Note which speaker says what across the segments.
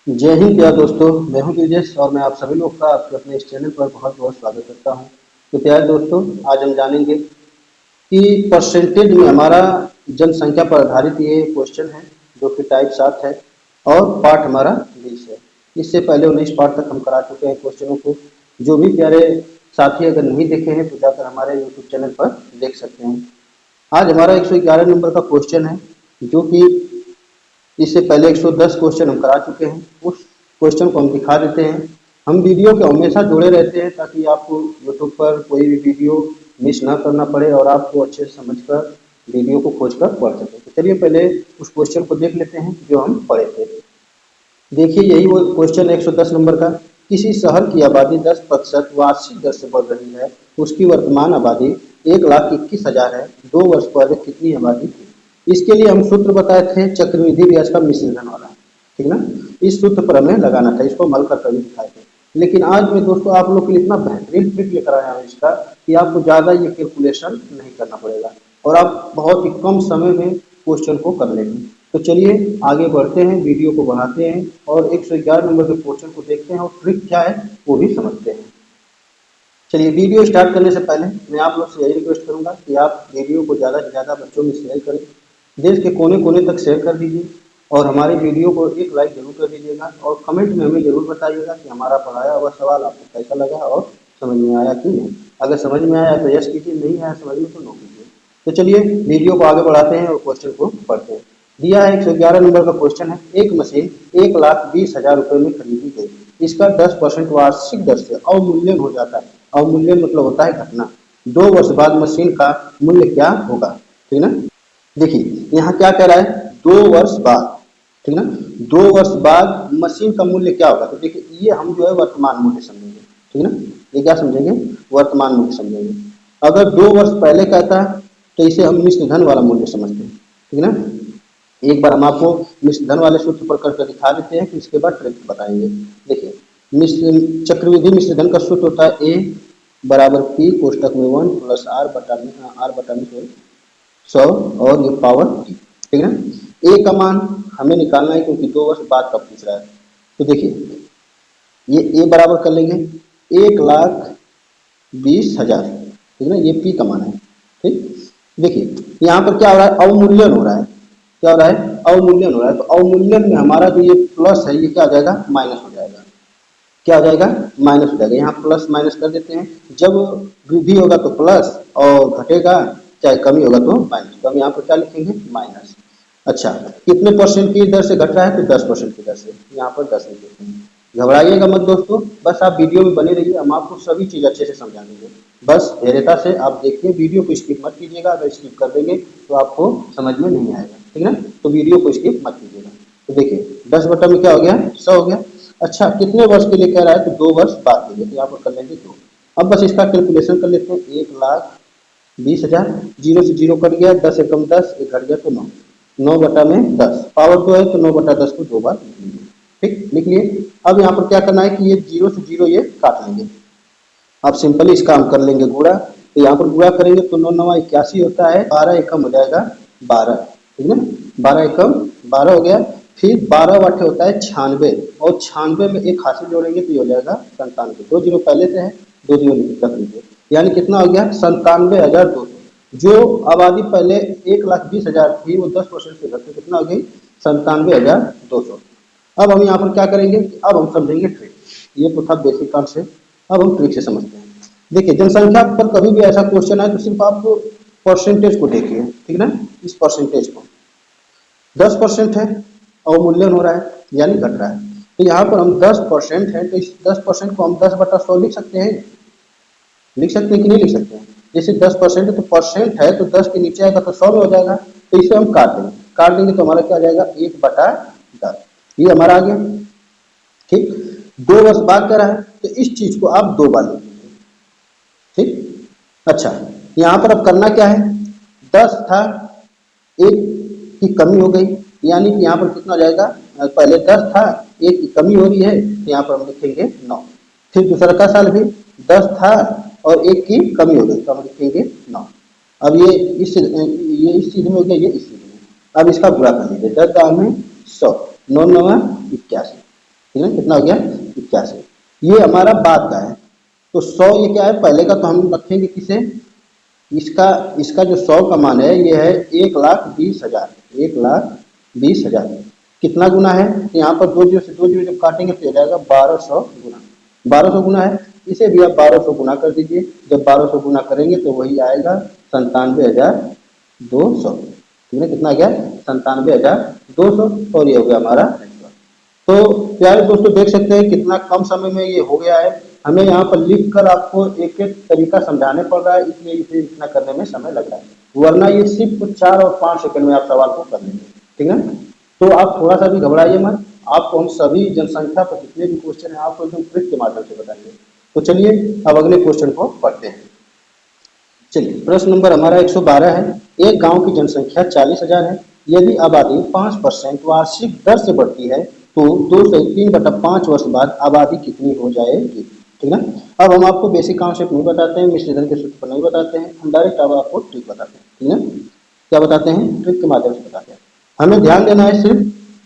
Speaker 1: जय हिंद प्यारे दोस्तों। मैं हूं ब्रिजेश और मैं आप सभी लोग का आपके अपने इस चैनल पर बहुत बहुत स्वागत करता हूं। तो प्यारे दोस्तों, आज हम जानेंगे कि परसेंटेज में हमारा जनसंख्या पर आधारित ये क्वेश्चन है, जो कि टाइप 7 है और पार्ट हमारा 20 है। इससे पहले 19 पार्ट तक हम करा चुके हैं क्वेश्चनों को। जो भी प्यारे साथी अगर नहीं देखे हैं तो जाकर हमारे यूट्यूब चैनल पर देख सकते हैं। आज हमारा 111 नंबर का क्वेश्चन है, जो कि इससे पहले 110 क्वेश्चन हम करा चुके हैं। उस क्वेश्चन को हम दिखा देते हैं। हम वीडियो के हमेशा जुड़े रहते हैं ताकि आपको यूट्यूब पर कोई भी वीडियो मिस ना करना पड़े और आपको अच्छे से समझकर वीडियो को खोजकर पढ़ सकें। तो चलिए पहले उस क्वेश्चन को देख लेते हैं जो हम पढ़े थे। देखिए, यही वो क्वेश्चन है 110 नंबर का। किसी शहर की आबादी 10% वार्षिक दर से बढ़ रही है। उसकी वर्तमान आबादी 1,21,000 है। 2 वर्ष पहले कितनी आबादी थी? इसके लिए हम सूत्र बताए थे, चक्रवृद्धि ब्याज का मिश्रण वाला। ठीक ना? इस सूत्र पर हमें लगाना था, इसको मल कर कभी दिखाए थे। लेकिन आज मैं दोस्तों आप लोग के लिए इतना बेहतरीन ट्रिक लेकर आया हूँ इसका, कि आपको ज़्यादा ये कैलकुलेशन नहीं करना पड़ेगा और आप बहुत ही कम समय में क्वेश्चन को कर लेंगे। तो चलिए आगे बढ़ते हैं, वीडियो को बढ़ाते हैं और 111 नंबर के क्वेश्चन को देखते हैं और ट्रिक क्या है वो भी समझते हैं। चलिए, वीडियो स्टार्ट करने से पहले मैं आप लोग से यही रिक्वेस्ट करूंगा कि आप वीडियो को ज़्यादा से ज़्यादा बच्चों में शेयर करें। देश के कोने कोने तक शेयर कर दीजिए और हमारे वीडियो को एक लाइक जरूर कर दीजिएगा और कमेंट में हमें ज़रूर बताइएगा कि हमारा पढ़ाया हुआ सवाल आपको कैसा लगा और समझ में आया कि नहीं। अगर समझ में आया तो यस कीजिए, नहीं आया समझ में तो नो कीजिए। तो चलिए वीडियो को आगे बढ़ाते हैं और क्वेश्चन को पढ़ते हैं। दिया है 111 नंबर का क्वेश्चन है। एक मशीन 1,20,000 रुपये में खरीदी गई। इसका 10% वार्षिक दर से अवमूल्यन हो जाता है। अवमूल्यन मतलब होता है घटना। 2 वर्ष बाद मशीन का मूल्य क्या होगा? ठीक ना? देखिए यहाँ क्या कह रहा है, 2 वर्ष बाद। ठीक ना? 2 वर्ष बाद मशीन का मूल्य क्या होगा? तो देखिए ये हम जो है वर्तमान मूल्य समझेंगे। ठीक ना? ये क्या समझेंगे? वर्तमान मूल्य समझेंगे। अगर 2 वर्ष पहले कहता है तो इसे हम मिश्र धन वाला मूल्य समझते हैं। ठीक ना? एक बार हम आपको मिश्र धन वाले सूत्र पर करके दिखा देते हैं, फिर इसके बाद ट्रिक बताएंगे। देखिए, मिश्र चक्रवृद्धि मिश्र धन का सूत्र होता है ए बराबर पी कोष्टक में 1 प्लस आर बटा में 100 और ये पावर टी। ठीक है ना? ए का मान हमें निकालना है क्योंकि 2 वर्ष बाद का पूछ रहा है। तो देखिए ये ए बराबर कर लेंगे 1,20,000। ठीक है ना? ये पी का मान है। ठीक, देखिए यहाँ पर क्या हो रहा है, अवमूल्यन हो रहा है। क्या हो रहा है? अवमूल्यन हो रहा है। तो अवमूल्यन में हमारा जो ये प्लस है ये क्या हो जाएगा? माइनस हो जाएगा। क्या हो जाएगा? माइनस हो जाएगा। यहाँ प्लस माइनस कर देते हैं। जब वृद्धि होगा तो प्लस और घटेगा चाहे कमी होगा तो माइनस। तो हम यहाँ पर क्या लिखेंगे? माइनस। अच्छा, कितने परसेंट की दर से घट रहा है? तो 10% की दर से। यहाँ पर 10 लिख देते हैं। घबराइएगा मत दोस्तों, बस आप वीडियो में बने रहिए, हम आपको सभी चीज़ अच्छे से समझा देंगे। बस धैर्यता से आप देखिए, वीडियो को स्किप मत कीजिएगा। अगर स्किप कर देंगे तो आपको समझ में नहीं आएगा। ठीक है ना? तो वीडियो को स्किप मत कीजिएगा। तो देखिए 10 बटा में क्या हो गया? 100 हो गया। अच्छा, कितने वर्ष के लिए कह रहा है? तो 2 वर्ष बाद के लिए। तो यहाँ पर कर लेंगे 2। अब बस इसका कैलकुलेशन कर लेते हैं। 1,20,000, जीरो से जीरो कट गया, 10 एकम 10, एक घट गया तो 9। 9 बटा में 10, पावर 2 है तो 9 बटा 10 को 2 बार लिख लीजिए। ठीक, लिख लिए। अब यहाँ पर क्या करना है कि ये जीरो से जीरो ये काट लेंगे। आप सिंपली इसका हम कर लेंगे गुणा। तो यहाँ पर गुणा करेंगे तो 9 9 81 होता है। 12 एकम हो जाएगा 12। ठीक है ना? 12 एकम 12 हो गया। फिर 12 वाटे होता है 96 और 96 में एक हासिल जोड़ेंगे तो ये हो जाएगा 97। 2 जीरो पहले से है, 2 जीरो रख लीजिए। यानी कितना हो गया? 97,200। जो आबादी पहले 1,20,000 थी वो 10% से घटकर कितना हो गई? 97,200। अब हम यहाँ पर क्या करेंगे? अब हम समझेंगे ट्रिक। ये तो था बेसिक कॉन्सेप्ट, अब हम ट्रिक से समझते हैं। देखिए, जनसंख्या पर कभी भी ऐसा क्वेश्चन आए तो सिर्फ आप परसेंटेज को देखिए। ठीक ना? इस परसेंटेज को 10% है, अवमूल्यन हो रहा है यानी घट रहा है। तो यहाँ पर हम 10% है तो इस 10% को हम 10 बटा 100 लिख सकते हैं। लिख सकते हैं कि नहीं लिख सकते हैं? जैसे 10% है तो परसेंट है तो 10 के नीचे आएगा तो 100 में हो जाएगा। तो इसे हम काट देंगे। काट देंगे तो हमारा क्या आ जाएगा? 1 बटा 10। ये हमारा आ गया। ठीक, 2 वर्ष बाद कह रहा है तो इस चीज को आप 2 बार लिख लीजिए। ठीक, अच्छा यहाँ पर अब करना क्या है? 10 था, 1 की कमी हो गई, यानी कि यहाँ पर कितना हो जाएगा? पहले 10 था, 1 की कमी हो रही है तो यहाँ पर हम लिखेंगे 9। फिर दूसरा का साल भी 10 था और 1 की कमी हो गई तो हम लिखेंगे 9। अब ये इस चीज में हो गया, ये इस चीज में। अब इसका गुणा कर लीजिए। 10 दाम में 100, 9 9 81। ठीक है, कितना हो गया 81। ये हमारा बाद का है। तो 100 ये क्या है, पहले का तो हम रखेंगे किसे, इसका इसका जो 100 का मान है ये है 1,20,000, 1,20,000 कितना गुना है, तो यहाँ पर दो जीरो से दो जीरो जब काटेंगे तो हो जाएगा 1200 गुना, 1200 गुना है, इसे भी आप 1200 गुना कर दीजिए। जब 1200 गुना करेंगे तो वही आएगा 97,200। ठीक है, कितना आ गया 97,200, और ये हो गया हमारा। तो प्यारे दोस्तों देख सकते हैं कितना कम समय में ये हो गया है। हमें यहाँ पर लिख कर आपको एक एक तरीका समझाने पड़ रहा है, इसलिए इसे इतना करने में समय लग रहा है, वरना ये सिर्फ 4 और 5 सेकंड में आप सवाल को कर लेंगे। ठीक है, तो आप थोड़ा सा भी घबराइए मत, आपको हम सभी जनसंख्या पर जितने भी क्वेश्चन है आपको एकदम ट्रिक के माध्यम से बताएंगे। तो चलिए अब अगले क्वेश्चन को पढ़ते हैं। चलिए प्रश्न नंबर हमारा 112 है। एक गांव की जनसंख्या 40,000 है। यदि आबादी 5% वार्षिक दर से बढ़ती है तो 2 से 3/5 वर्ष बाद आबादी कितनी हो जाएगी। ठीक है, अब हम आपको बेसिक कॉन्सेप्ट नहीं बताते हैं, मिश्रित के सूत्र पर नहीं बताते हैं, हम डायरेक्ट अब आपको ट्रिक बताते हैं। ठीक है, क्या बताते हैं, ट्रिक के माध्यम से बताते हैं। हमें ध्यान देना है सिर्फ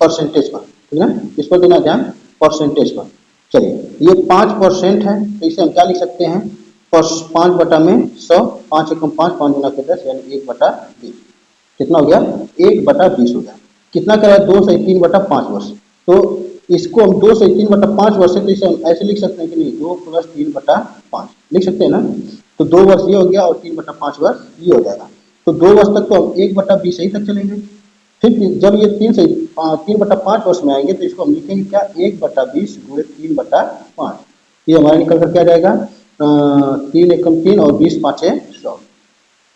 Speaker 1: परसेंटेज पर। ठीक है, इस पर देना ध्यान, परसेंटेज पर। चलिए ये 5% है, तो इसे हम क्या लिख सकते हैं, 5/100, 5 एकम 5, 5 गुना के 10 यानी 1/20। कितना हो गया 1/20 हो गया। कितना करा 2 से 3/5 वर्ष, तो इसको हम 2 से 3/5 वर्ष है, तो इसे हम ऐसे लिख सकते हैं कि नहीं 2 + 3/5 लिख सकते हैं ना। तो 2 वर्ष ये हो गया और 3/5 वर्ष ये हो जाएगा। तो 2 वर्ष तक तो हम 1/20 ही तक चलेंगे। फिर जब ये 3/5 वर्ष में आएंगे तो इसको हम लिखेंगे क्या 1/20 × 3/5। ये हमारा निकल कर क्या जाएगा 3 एकम 3 और 20 5 100,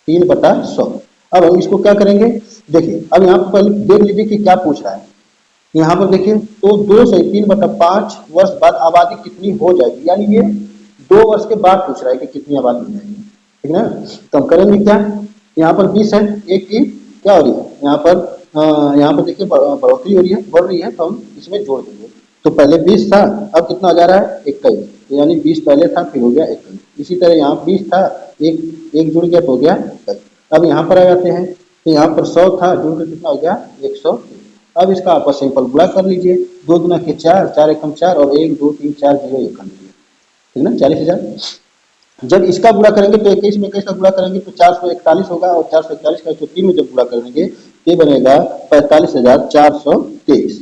Speaker 1: 3/100। अब हम इसको क्या करेंगे, देखिए अब यहाँ पर पहले देख लीजिए कि क्या पूछ रहा है। यहाँ पर देखिए तो 2 से 3/5 वर्ष बाद आबादी कितनी हो जाएगी, यानी ये 2 वर्ष के बाद पूछ रहा है कि कितनी आबादी हो जाएगी। ठीक है ना, तो हम करेंगे क्या, यहाँ पर 20 है, एक की क्या हो रही है यहाँ पर देखिए बढ़ोतरी हो रही है, बढ़ रही है, तो हम इसमें जोड़ देंगे। तो पहले 20 था, अब कितना आ जा रहा है 21, यानी 20 पहले था फिर हो गया 21। इसी तरह यहाँ 20 था, एक जुड़ गया तो हो गया 21। अब यहाँ पर आ जाते हैं, तो यहाँ पर 100 था, जुड़ कर कितना हो गया 100। अब इसका आप सिंपल गुणा कर लीजिए, 2 दूना के 4, 4 एकम 4 और 1 2 3 4 0 1 कर लीजिए। ठीक है ना, 40,000। जब इसका गुणा करेंगे तो 21 में 21 का गुणा करेंगे तो 441 होगा, और 441 का 103 में जब गुणा करेंगे ये बनेगा 45,423।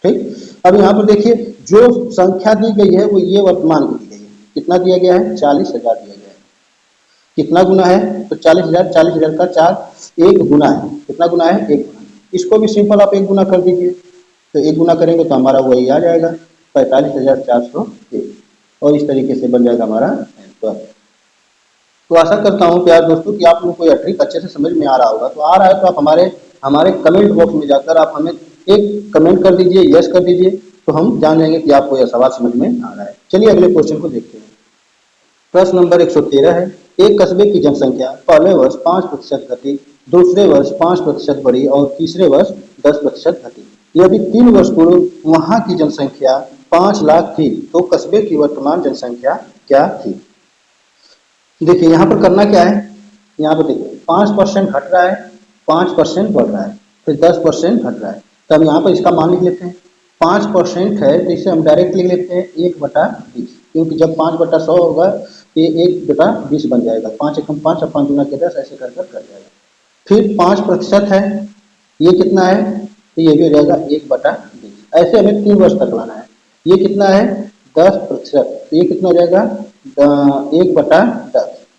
Speaker 1: ठीक, अब यहाँ पर देखिए जो संख्या दी गई है वो ये वर्तमान को दी गई है। कितना दिया गया है 40,000 दिया गया है। कितना गुना है तो 40,000, 40,000 का 4 1 गुना है। कितना गुना है 1 गुना। इसको भी सिंपल आप 1 गुना कर दीजिए, तो 1 गुना करेंगे तो हमारा वही आ जाएगा 45,423, और इस तरीके से बन जाएगा हमारा आंसर। तो आशा करता हूँ प्यारे दोस्तों कि आप लोगों को यह ट्रिक अच्छे से समझ में आ रहा होगा। तो आ रहा है तो आप हमारे कमेंट बॉक्स में जाकर आप हमें एक कमेंट कर दीजिए, यस कर दीजिए, तो हम जान जाएंगे कि आपको यह सवाल समझ में आ रहा है। चलिए अगले क्वेश्चन को देखते हैं। प्रश्न नंबर 113 है। एक कस्बे की जनसंख्या पहले वर्ष 5% घटी, दूसरे वर्ष 5% बढ़ी और तीसरे वर्ष 10% घटी। यदि 3 वर्ष पूर्व वहां की जनसंख्या 5 लाख थी तो कस्बे की वर्तमान जनसंख्या क्या थी। देखिए यहाँ पर करना क्या है, यहाँ पर देखिए 5% घट रहा है, 5% बढ़ रहा है, फिर 10% घट रहा है। तो हम यहाँ पर इसका मान लिख लेते हैं। 5% है तो इसे हम डायरेक्ट लिख लेते हैं 1/20, क्योंकि जब 5/100 होगा तो ये 1/20 बन जाएगा। 5 एकम 5 और 5 गुना के 10 ऐसे कर जाएगा। फिर 5% है, ये कितना है तो ये भी हो जाएगा 1/20। ऐसे हमें 3 वर्ष तक लाना है। ये कितना है 10%, तो ये कितना हो जाएगा 1/10,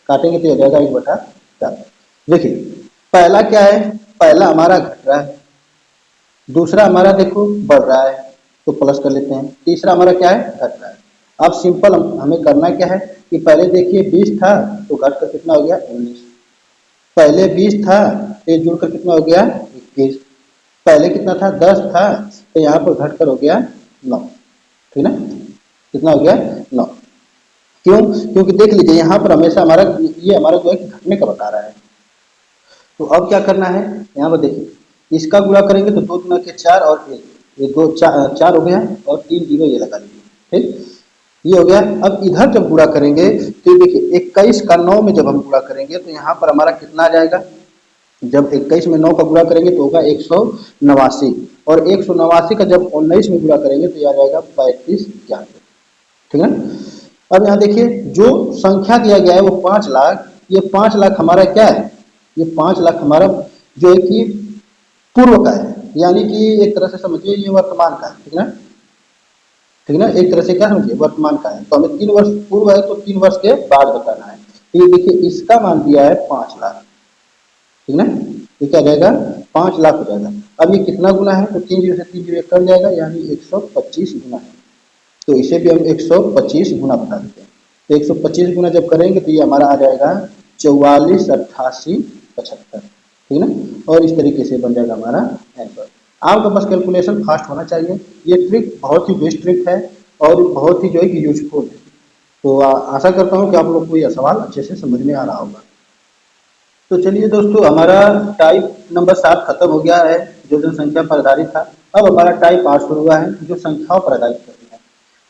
Speaker 1: काटेंगे तो हो जाएगा 1/10। देखिए पहला क्या है, पहला हमारा घट रहा है, दूसरा हमारा देखो बढ़ रहा है तो प्लस कर लेते हैं, तीसरा हमारा क्या है घट रहा है। अब सिंपल हमें करना क्या है कि पहले देखिए 20 था तो घट कर कितना हो गया 19, पहले 20 था तो जुड़कर कितना हो गया 21, पहले कितना था 10 था तो यहाँ पर घट कर हो गया 9। ठीक ना, कितना हो गया 9। क्यों, क्योंकि देख लीजिए यहाँ पर हमेशा हमारा जो है घटने का बता रहा है। तो अब क्या करना है, यहाँ पर देखिए इसका गुणा करेंगे तो 2 दूना के 4 और 1, ये 2 4 हो गया और 3 0 ये लगा लीजिए। ठीक, ये हो गया। अब इधर जब गुणा करेंगे तो देखिए 21 का 9 में जब हम गुणा करेंगे तो यहाँ पर हमारा कितना आ जाएगा, जब 21 में 9 का गुणा करेंगे तो होगा 189, और 189 का जब 19 में गुणा करेंगे तो यह आ जाएगा 3591। ठीक है। अब यहाँ देखिए जो संख्या दिया गया है वो 5 लाख, ये 5 लाख हमारा क्या है, ये 5 लाख हमारा जो है कि पूर्व का है, यानी कि एक तरह से समझिए ये वर्तमान का है। ठीक है ना, ठीक है ना, एक तरह से क्या समझिए वर्तमान का है, तो हमें 3 वर्ष पूर्व है तो 3 वर्ष के बाद बताना है। तो ये देखिए इसका मान दिया है 5 लाख। ठीक है ना, ये क्या जाएगा 5 लाख हो जाएगा। अब ये कितना गुना है, तो 3 जीरो से 3 जीरो कट जाएगा, यानी 125 गुना है। तो इसे भी हम 125 गुना बता देते हैं। तो 125 गुना जब करेंगे तो ये हमारा आ जाएगा 448875। ठीक है ना, और इस तरीके से बन जाएगा हमारा आंसर। आपका बस कैलकुलेशन फास्ट होना चाहिए। ये ट्रिक बहुत ही बेस्ट ट्रिक है और बहुत ही जो है कि यूजफुल है। तो आशा करता हूँ कि आप लोग को यह सवाल अच्छे से समझ में आ रहा होगा। तो चलिए दोस्तों, हमारा टाइप नंबर 7 खत्म हो गया है जो जनसंख्या पर आधारित था। अब हमारा टाइप 8 शुरू हुआ है जो संख्याओं पर आधारित करती है।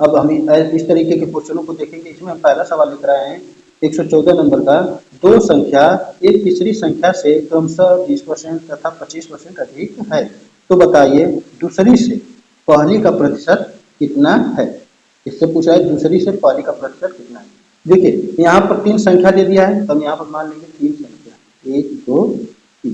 Speaker 1: अब हम इस तरीके के क्वेश्चनों को देखेंगे। इसमें हम पहला सवाल लिख रहे हैं 114 नंबर का, दो संख्या एक तीसरी संख्या से क्रमशः 20% तथा 25% अधिक है, तो बताइए दूसरी से पहली का प्रतिशत कितना है। इससे पूछा है दूसरी से पहली का प्रतिशत कितना है। देखिए यहाँ पर 3 संख्या दे दिया है, तो हम यहाँ पर मान लेंगे 3 संख्या, 1 2 3।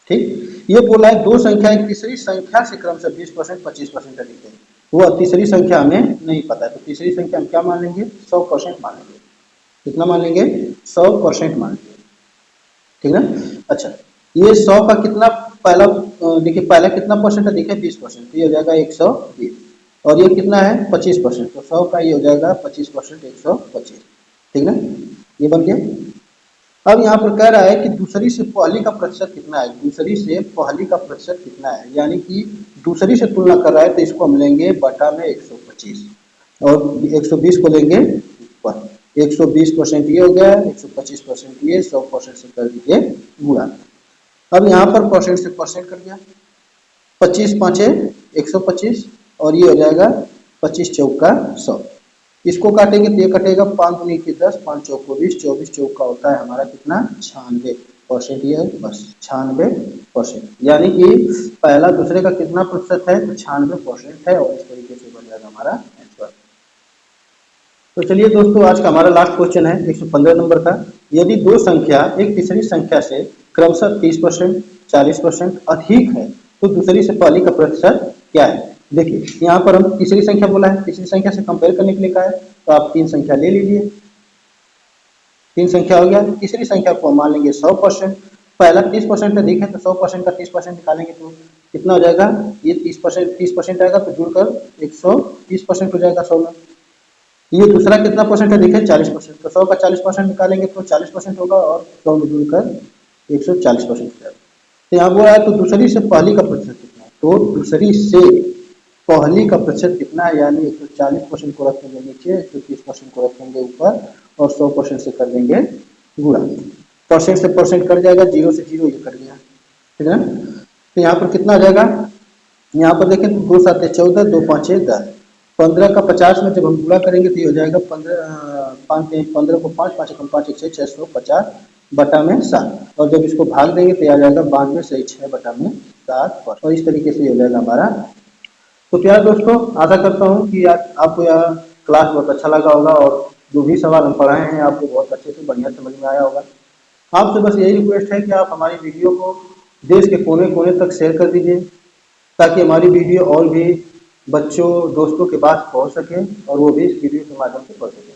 Speaker 1: ठीक, ये बोला है दो संख्या एक तीसरी संख्या से क्रमशः 20% 25% अधिक है। वो तीसरी संख्या हमें नहीं पता है, तो तीसरी संख्या हम क्या मान लेंगे 100% मान लेंगे। कितना मान लेंगे 100% मान लेंगे। ठीक है ना। अच्छा, ये 100 का कितना पहला देखिए पहला कितना परसेंट अधिक है 20%, तो ये हो जाएगा 120, और ये कितना है 25%, तो 100 का ये हो जाएगा 25% 125। ठीक ना, ये बन गया। अब यहाँ पर कह रहा है कि दूसरी से पहली का प्रतिशत कितना है, दूसरी से पहली का प्रतिशत कितना है, यानी कि दूसरी से तुलना कर रहा है तो इसको हम लेंगे बटा में 125 और 120 को लेंगे ऊपर। 120% ये हो गया, 125% ये, 100% से कर दीजिए गुणा। अब यहाँ पर परसेंट से परसेंट कर दिया, 25 पाँचे 125 और ये हो जाएगा 25 चौका 100। इसको काटेंगे तो ये कटेगा 5 दूनी की 10, 5 चौको 20, 24 चौका होता है हमारा कितना 96%। ये बस 96%, यानी कि पहला दूसरे का कितना प्रतिशत है तो 96% है, और इस तरीके से बन जाएगा हमारा आंसर। तो चलिए दोस्तों, आज का हमारा लास्ट क्वेश्चन है 115 नंबर का। यदि दो संख्या एक तीसरी संख्या से क्रमशः 30% 40% अधिक है तो दूसरी से पहली का प्रतिशत क्या है। देखिए यहाँ पर हम तीसरी संख्या बोला है, तीसरी संख्या से कंपेयर करने के लिए कहा है, तो आप 3 संख्या ले लीजिए। 3 संख्या हो गया, तीसरी संख्या को मान लेंगे 100%। पहला 30% अधिक है तो 100% का 30% निकालेंगे तो कितना हो जाएगा, ये 30% आएगा तो जुड़कर 130% हो जाएगा 100 में। ये दूसरा कितना परसेंट अधिक है 40%, तो 100 का 40% निकालेंगे तो 40% होगा, और 100 में जुड़कर 140% हो जाएगा। तो यहाँ बोला है तो दूसरी से पहली का प्रतिशत कितना है, तो दूसरी से पहली का प्रतिशत कितना है, यानी 140% को रखेंगे नीचे, 130% को रखेंगे ऊपर, और 100% से कर देंगे गुणा। परसेंट से परसेंट कट जाएगा, 0 से 0 ये कट गया। ठीक है ना, तो यहाँ पर कितना आ जाएगा, यहाँ पर देखें तो 2 7 14, 2 5 10, 15 का 50 में जब हम गुणा करेंगे तो ये हो जाएगा 15 को 5 5 5 1 650 बटा में 7, और जब इसको भाग देंगे तो आ जाएगा 92 सही 6 बटा में 7 पर, और इस तरीके से हो जाएगा हमारा। तो प्यारे दोस्तों, आशा करता हूँ कि आपको यह क्लास बहुत अच्छा लगा होगा, और जो भी सवाल हम पढ़ाए हैं आपको बहुत अच्छे से बढ़िया समझ में आया होगा। आपसे बस यही रिक्वेस्ट है कि आप हमारी वीडियो को देश के कोने कोने तक शेयर कर दीजिए, ताकि हमारी वीडियो और भी बच्चों दोस्तों के पास पहुंच सके और वो भी इस वीडियो के माध्यम से पढ़ सके।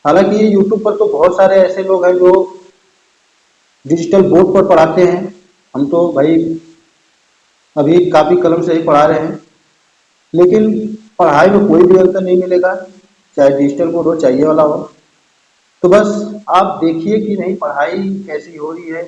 Speaker 1: हालांकि यूट्यूब पर तो बहुत सारे ऐसे लोग हैं जो डिजिटल बोर्ड पर पढ़ाते हैं, हम तो भाई अभी कापी कलम से ही पढ़ा रहे हैं, लेकिन पढ़ाई में कोई भी अंतर नहीं मिलेगा, चाहे डिजिटल बोर्ड हो चाहे ये वाला हो। तो बस आप देखिए कि नहीं पढ़ाई कैसी हो रही है,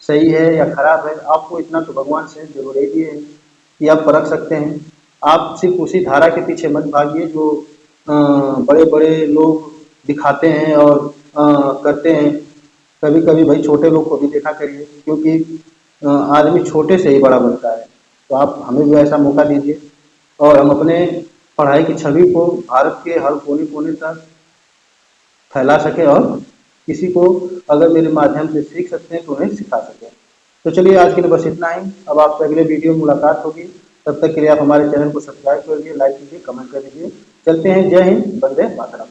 Speaker 1: सही है या खराब है। आपको इतना तो भगवान से जरूर ही है कि आप परख सकते हैं। आप सिर्फ उसी धारा के पीछे मत भागिए जो बड़े बड़े लोग दिखाते हैं और करते हैं। कभी कभी भाई छोटे लोग को भी देखा करिए, क्योंकि आदमी छोटे से ही बड़ा बनता है। तो आप हमें भी ऐसा मौका दीजिए, और हम अपने पढ़ाई की छवि को भारत के हर कोने कोने तक फैला सके और किसी को अगर मेरे माध्यम से सीख सकते हैं तो उन्हें सिखा सकें। तो चलिए आज के लिए बस इतना ही। अब आपसे अगले वीडियो में मुलाकात होगी। तब तक के लिए आप हमारे चैनल को सब्सक्राइब कर दीजिए, लाइक कीजिए, कमेंट कर दीजिए। चलते हैं। जय हिंद, वंदे मातरम।